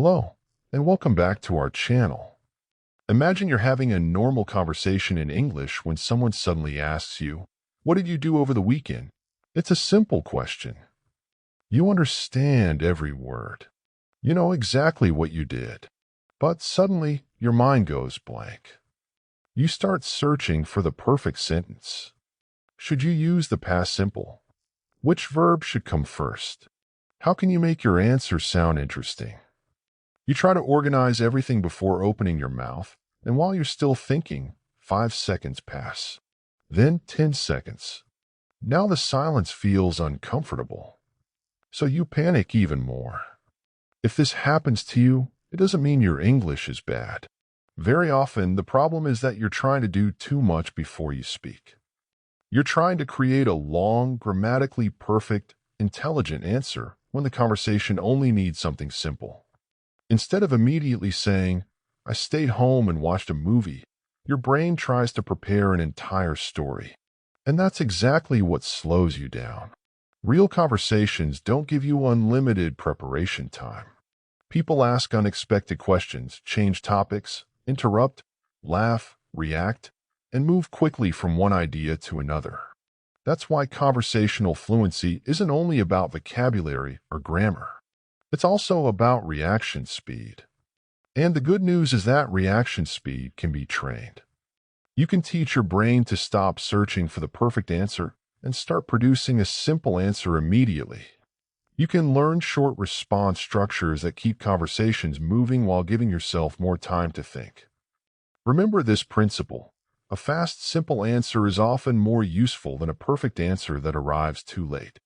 Hello, and welcome back to our channel. Imagine you're having a normal conversation in English when someone suddenly asks you, "What did you do over the weekend?" It's a simple question. You understand every word. You know exactly what you did. But suddenly, your mind goes blank. You start searching for the perfect sentence. Should you use the past simple? Which verb should come first? How can you make your answer sound interesting? You try to organize everything before opening your mouth, and while you're still thinking, 5 seconds pass. Then 10 seconds. Now the silence feels uncomfortable. So you panic even more. If this happens to you, it doesn't mean your English is bad. Very often, the problem is that you're trying to do too much before you speak. You're trying to create a long, grammatically perfect, intelligent answer when the conversation only needs something simple. Instead of immediately saying, "I stayed home and watched a movie," your brain tries to prepare an entire story. And that's exactly what slows you down. Real conversations don't give you unlimited preparation time. People ask unexpected questions, change topics, interrupt, laugh, react, and move quickly from one idea to another. That's why conversational fluency isn't only about vocabulary or grammar. It's also about reaction speed. And the good news is that reaction speed can be trained. You can teach your brain to stop searching for the perfect answer and start producing a simple answer immediately. You can learn short response structures that keep conversations moving while giving yourself more time to think. Remember this principle. A fast, simple answer is often more useful than a perfect answer that arrives too late.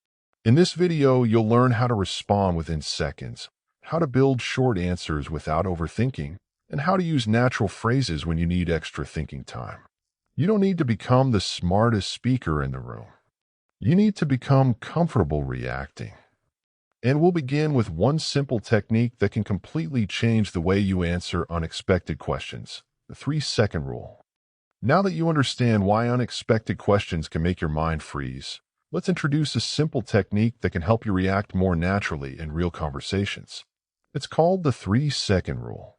In this video, you'll learn how to respond within seconds, how to build short answers without overthinking, and how to use natural phrases when you need extra thinking time. You don't need to become the smartest speaker in the room. You need to become comfortable reacting. And we'll begin with one simple technique that can completely change the way you answer unexpected questions, the 3-second rule. Now that you understand why unexpected questions can make your mind freeze, let's introduce a simple technique that can help you react more naturally in real conversations. It's called the 3-second rule.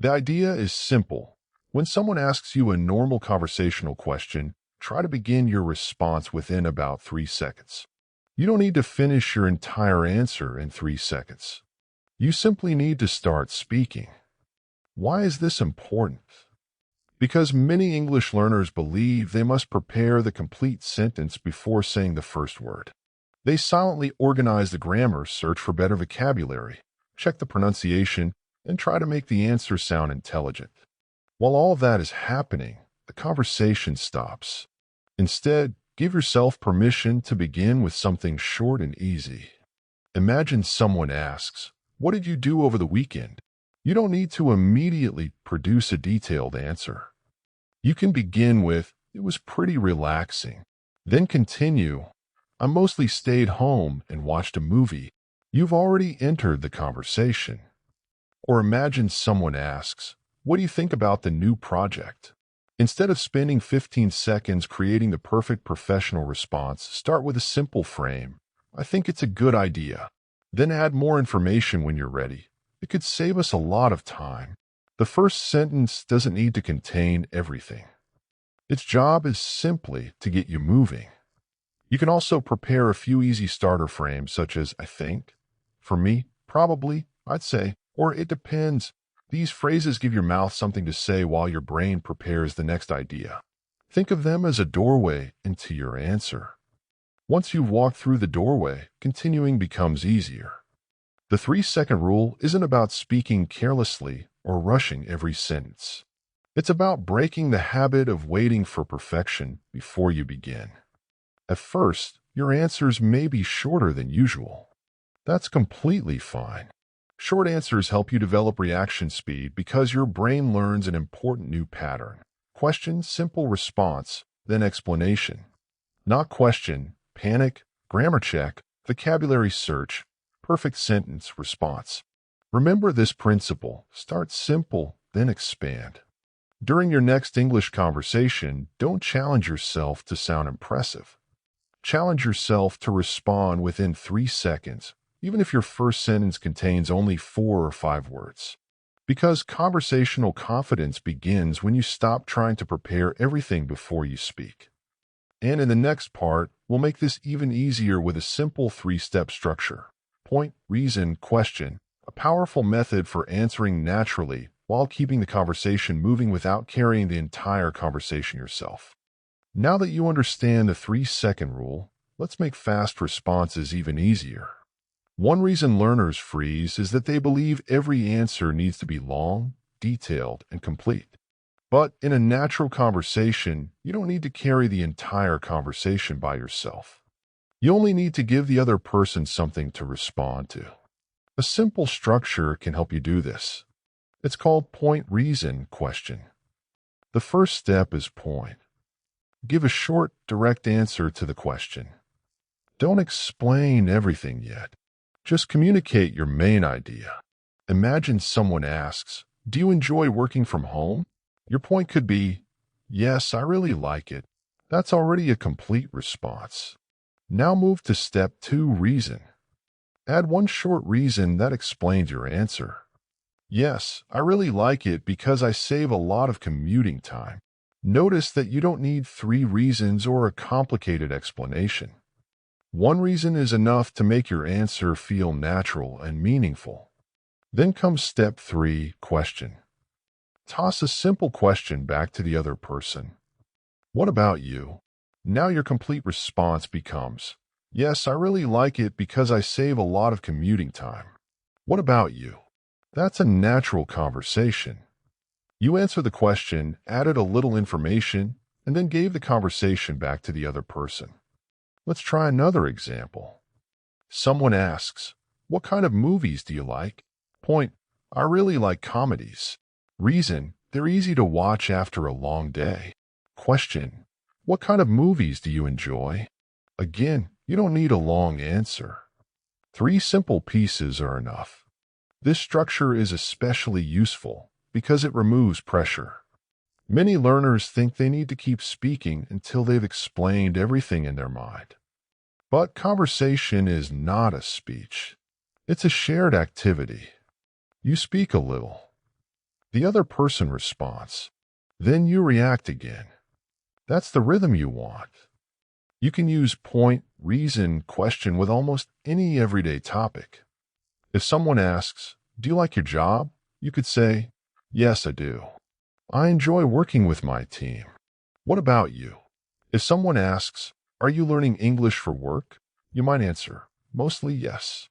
The idea is simple. When someone asks you a normal conversational question, try to begin your response within about 3 seconds. You don't need to finish your entire answer in 3 seconds. You simply need to start speaking. Why is this important? Because many English learners believe they must prepare the complete sentence before saying the first word. They silently organize the grammar, search for better vocabulary, check the pronunciation, and try to make the answer sound intelligent. While all of that is happening, the conversation stops. Instead, give yourself permission to begin with something short and easy. Imagine someone asks, "What did you do over the weekend?" You don't need to immediately produce a detailed answer. You can begin with, "It was pretty relaxing." Then continue, "I mostly stayed home and watched a movie." You've already entered the conversation. Or imagine someone asks, "What do you think about the new project?" Instead of spending 15 seconds creating the perfect professional response, start with a simple frame. "I think it's a good idea." Then add more information when you're ready. It could save us a lot of time. The first sentence doesn't need to contain everything. Its job is simply to get you moving. You can also prepare a few easy starter frames such as "I think," "For me," "Probably," "I'd say," or "It depends." These phrases give your mouth something to say while your brain prepares the next idea. Think of them as a doorway into your answer. Once you've walked through the doorway, continuing becomes easier. The 3-second rule isn't about speaking carelessly or rushing every sentence. It's about breaking the habit of waiting for perfection before you begin. At first, your answers may be shorter than usual. That's completely fine. Short answers help you develop reaction speed because your brain learns an important new pattern. Question, simple response, then explanation. Not question, panic, grammar check, vocabulary search, perfect sentence, response. Remember this principle. Start simple, then expand. During your next English conversation, don't challenge yourself to sound impressive. Challenge yourself to respond within 3 seconds. even if your first sentence contains only 4 or 5 words. Because conversational confidence begins when you stop trying to prepare everything before you speak. And in the next part, we'll make this even easier with a simple 3-step structure. Point, reason, question. A powerful method for answering naturally while keeping the conversation moving without carrying the entire conversation yourself. Now that you understand the 3-second rule, let's make fast responses even easier. One reason learners freeze is that they believe every answer needs to be long, detailed, and complete. But in a natural conversation, you don't need to carry the entire conversation by yourself. You only need to give the other person something to respond to. A simple structure can help you do this. It's called point, reason, question. The first step is point. Give a short, direct answer to the question. Don't explain everything yet. Just communicate your main idea. Imagine someone asks, "Do you enjoy working from home?" Your point could be, "Yes, I really like it." That's already a complete response. Now move to step 2, reason. Add one short reason that explains your answer. "Yes, I really like it because I save a lot of commuting time." Notice that you don't need 3 reasons or a complicated explanation. One reason is enough to make your answer feel natural and meaningful. Then comes step 3, question. Toss a simple question back to the other person. "What about you?" Now your complete response becomes, "Yes, I really like it because I save a lot of commuting time." What about you? That's a natural conversation. You answer the question, added a little information, and then gave the conversation back to the other person. Let's try another example. Someone asks, "What kind of movies do you like?" Point, "I really like comedies." Reason, "They're easy to watch after a long day." Question, "What kind of movies do you enjoy?" Again, you don't need a long answer. 3 simple pieces are enough. This structure is especially useful because it removes pressure. Many learners think they need to keep speaking until they've explained everything in their mind. But conversation is not a speech. It's a shared activity. You speak a little. The other person responds. Then you react again. That's the rhythm you want. You can use point, reason, question with almost any everyday topic. If someone asks, "Do you like your job?" you could say, "Yes, I do. I enjoy working with my team." What about you? If someone asks, "Are you learning English for work?" you might answer, "Mostly yes.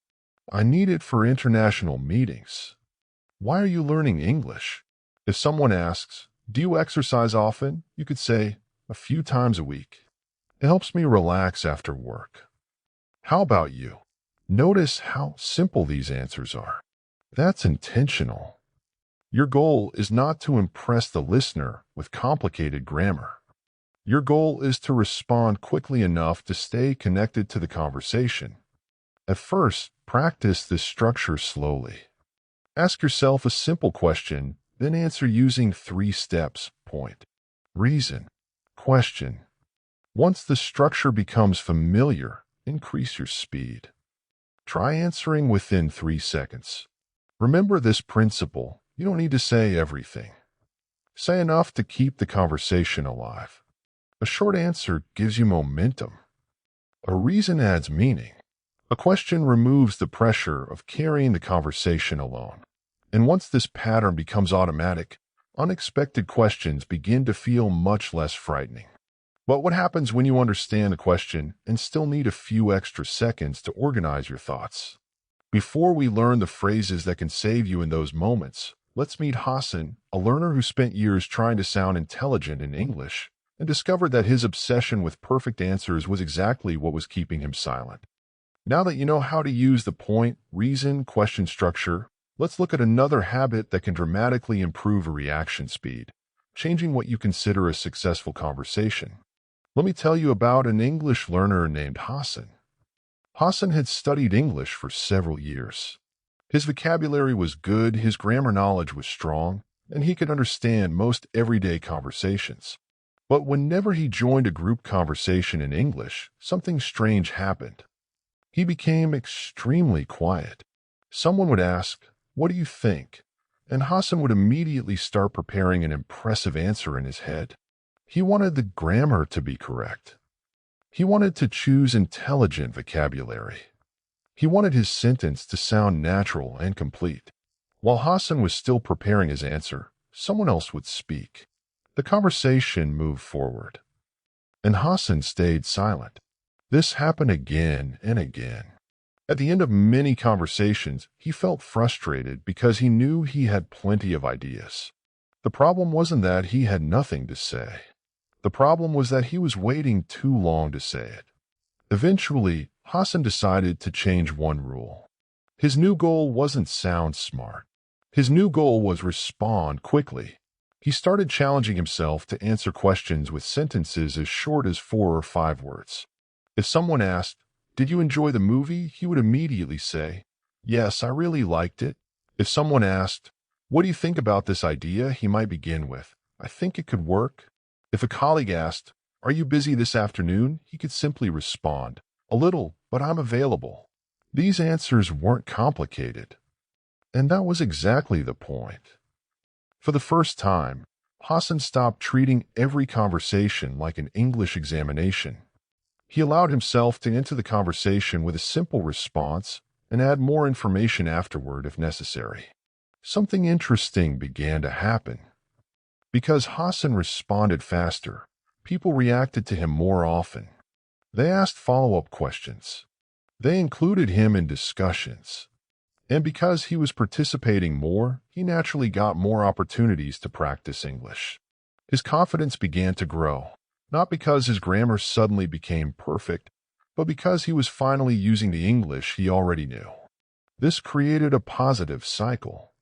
I need it for international meetings." Why are you learning English? If someone asks, "Do you exercise often?" you could say, "A few times a week. It helps me relax after work." How about you? Notice how simple these answers are. That's intentional. Your goal is not to impress the listener with complicated grammar. Your goal is to respond quickly enough to stay connected to the conversation. At first, practice this structure slowly. Ask yourself a simple question, then answer using 3 steps: point, reason, question. Once the structure becomes familiar, increase your speed. Try answering within 3 seconds. Remember this principle. You don't need to say everything. Say enough to keep the conversation alive. A short answer gives you momentum. A reason adds meaning. A question removes the pressure of carrying the conversation alone. And once this pattern becomes automatic, unexpected questions begin to feel much less frightening. But what happens when you understand the question and still need a few extra seconds to organize your thoughts? Before we learn the phrases that can save you in those moments, let's meet Hassan, a learner who spent years trying to sound intelligent in English and discovered that his obsession with perfect answers was exactly what was keeping him silent. Now that you know how to use the point, reason, question structure, let's look at another habit that can dramatically improve a reaction speed, changing what you consider a successful conversation. Let me tell you about an English learner named Hassan. Hassan had studied English for several years. His vocabulary was good, his grammar knowledge was strong, and he could understand most everyday conversations. But whenever he joined a group conversation in English, something strange happened. He became extremely quiet. Someone would ask, "What do you think?" And Hassan would immediately start preparing an impressive answer in his head. He wanted the grammar to be correct. He wanted to choose intelligent vocabulary. He wanted his sentence to sound natural and complete. While Hassan was still preparing his answer, someone else would speak. The conversation moved forward, and Hassan stayed silent. This happened again and again. At the end of many conversations, he felt frustrated because he knew he had plenty of ideas. The problem wasn't that he had nothing to say. The problem was that he was waiting too long to say it. Eventually, Hassan decided to change one rule. His new goal wasn't sound smart. His new goal was respond quickly. He started challenging himself to answer questions with sentences as short as 4 or 5 words. If someone asked, "Did you enjoy the movie?" he would immediately say, "Yes, I really liked it." If someone asked, "What do you think about this idea?" he might begin with, "I think it could work." If a colleague asked, "Are you busy this afternoon?" he could simply respond, "A little, but I'm available." These answers weren't complicated. And that was exactly the point. For the first time, Hassan stopped treating every conversation like an English examination. He allowed himself to enter the conversation with a simple response and add more information afterward if necessary. Something interesting began to happen. Because Hassan responded faster, people reacted to him more often. They asked follow-up questions. They included him in discussions. And because he was participating more, he naturally got more opportunities to practice English. His confidence began to grow, not because his grammar suddenly became perfect, but because he was finally using the English he already knew. This created a positive cycle.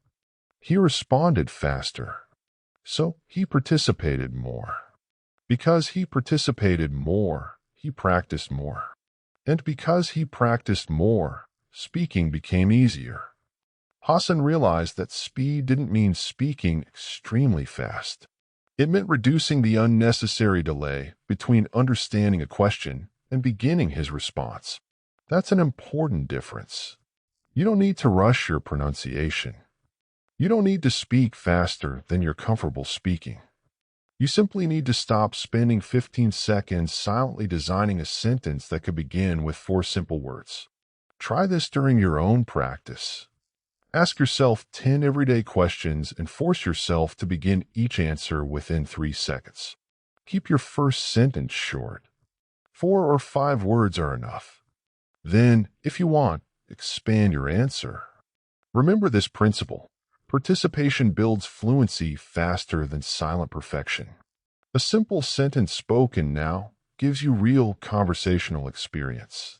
He responded faster, so he participated more. Because he participated more, he practiced more. And because he practiced more, speaking became easier. Hassan realized that speed didn't mean speaking extremely fast. It meant reducing the unnecessary delay between understanding a question and beginning his response. That's an important difference. You don't need to rush your pronunciation. You don't need to speak faster than you're comfortable speaking. You simply need to stop spending 15 seconds silently designing a sentence that could begin with 4 simple words. Try this during your own practice. Ask yourself 10 everyday questions and force yourself to begin each answer within 3 seconds. Keep your first sentence short. 4 or 5 words are enough. Then, if you want, expand your answer. Remember this principle. Participation builds fluency faster than silent perfection. A simple sentence spoken now gives you real conversational experience.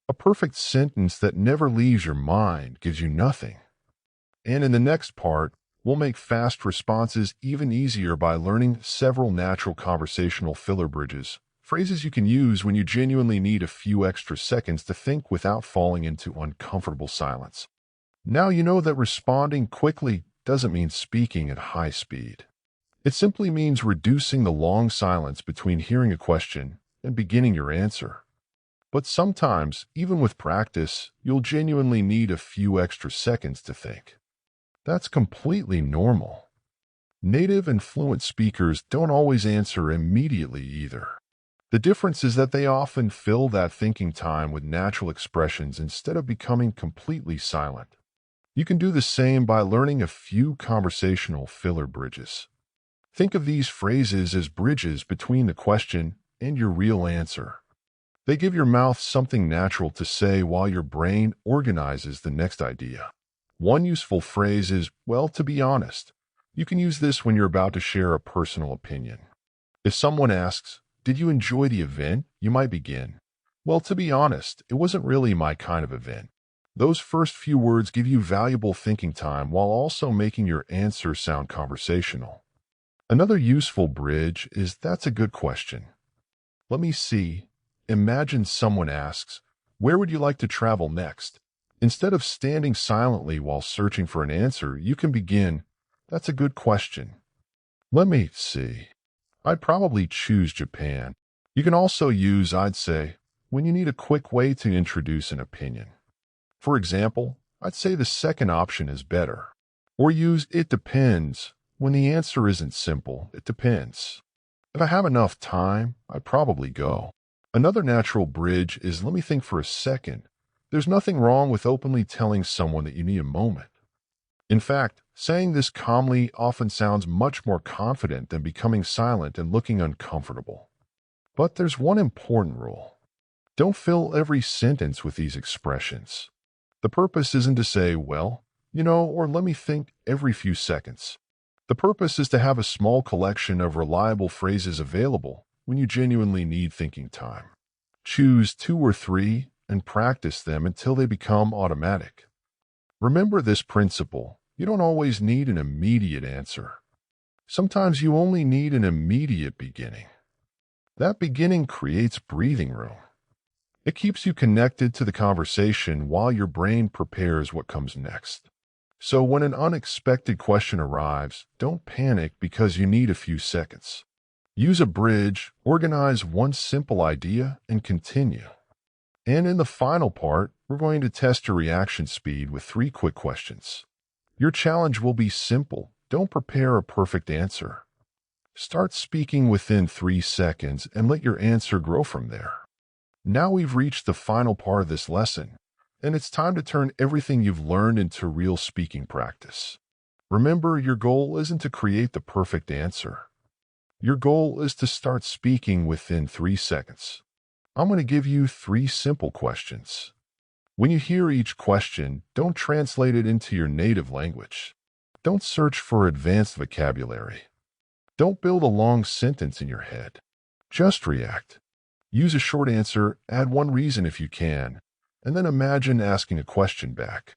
A perfect sentence that never leaves your mind gives you nothing. And in the next part, we'll make fast responses even easier by learning several natural conversational filler bridges, phrases you can use when you genuinely need a few extra seconds to think without falling into uncomfortable silence. Now you know that responding quickly doesn't mean speaking at high speed. It simply means reducing the long silence between hearing a question and beginning your answer. But sometimes, even with practice, you'll genuinely need a few extra seconds to think. That's completely normal. Native and fluent speakers don't always answer immediately either. The difference is that they often fill that thinking time with natural expressions instead of becoming completely silent. You can do the same by learning a few conversational filler bridges. Think of these phrases as bridges between the question and your real answer. They give your mouth something natural to say while your brain organizes the next idea. One useful phrase is, "Well, to be honest." You can use this when you're about to share a personal opinion. If someone asks, "Did you enjoy the event?" you might begin, "Well, to be honest, it wasn't really my kind of event." Those first few words give you valuable thinking time while also making your answer sound conversational. Another useful bridge is, "That's a good question." Let me see. Imagine someone asks, "Where would you like to travel next?" Instead of standing silently while searching for an answer, you can begin, "That's a good question. Let me see. I'd probably choose Japan." You can also use "I'd say," when you need a quick way to introduce an opinion. For example, I'd say the second option is better. Or use "it depends" when the answer isn't simple. It depends. If I have enough time, I'd probably go. Another natural bridge is "let me think for a second." There's nothing wrong with openly telling someone that you need a moment. In fact, saying this calmly often sounds much more confident than becoming silent and looking uncomfortable. But there's one important rule. Don't fill every sentence with these expressions. The purpose isn't to say, "well, or "let me think" every few seconds. The purpose is to have a small collection of reliable phrases available when you genuinely need thinking time. Choose 2 or 3 and practice them until they become automatic. Remember this principle: you don't always need an immediate answer. Sometimes you only need an immediate beginning. That beginning creates breathing room. It keeps you connected to the conversation while your brain prepares what comes next. So when an unexpected question arrives, don't panic because you need a few seconds. Use a bridge, organize one simple idea, and continue. And in the final part, we're going to test your reaction speed with 3 quick questions. Your challenge will be simple. Don't prepare a perfect answer. Start speaking within 3 seconds and let your answer grow from there. Now we've reached the final part of this lesson, and it's time to turn everything you've learned into real speaking practice. Remember, your goal isn't to create the perfect answer. Your goal is to start speaking within 3 seconds. I'm going to give you 3 simple questions. When you hear each question, don't translate it into your native language. Don't search for advanced vocabulary. Don't build a long sentence in your head. Just react. Use a short answer, add one reason if you can, and then imagine asking a question back.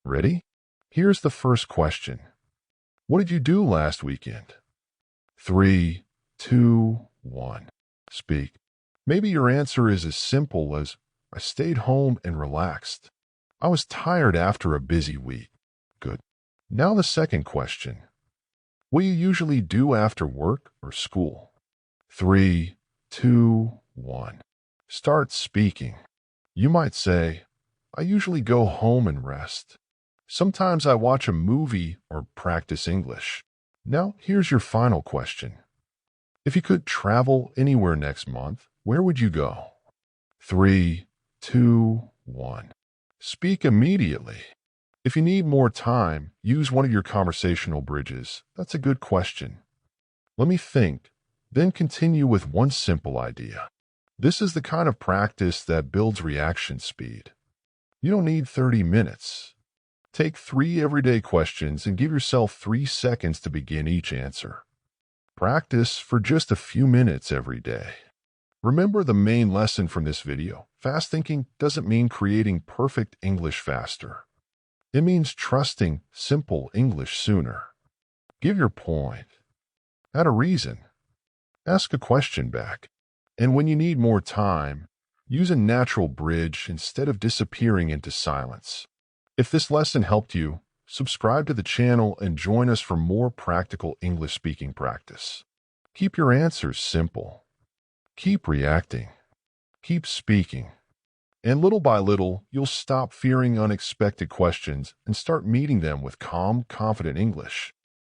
Ready? Here's the first question. What did you do last weekend? 3, 2, 1. Speak. Maybe your answer is as simple as, "I stayed home and relaxed. I was tired after a busy week." Good. Now the second question. What do you usually do after work or school? 3, 2, 1. Start speaking. You might say, "I usually go home and rest. Sometimes I watch a movie or practice English." Now, here's your final question. If you could travel anywhere next month, where would you go? 3, 2, 1. Speak immediately. If you need more time, use one of your conversational bridges. That's a good question. Let me think. Then continue with one simple idea. This is the kind of practice that builds reaction speed. You don't need 30 minutes. Take 3 everyday questions and give yourself 3 seconds to begin each answer. Practice for just a few minutes every day. Remember the main lesson from this video. Fast thinking doesn't mean creating perfect English faster. It means trusting simple English sooner. Give your point. Add a reason. Ask a question back. And when you need more time, use a natural bridge instead of disappearing into silence. If this lesson helped you, subscribe to the channel and join us for more practical English speaking practice. Keep your answers simple. Keep reacting. Keep speaking. And little by little, you'll stop fearing unexpected questions and start meeting them with calm, confident English.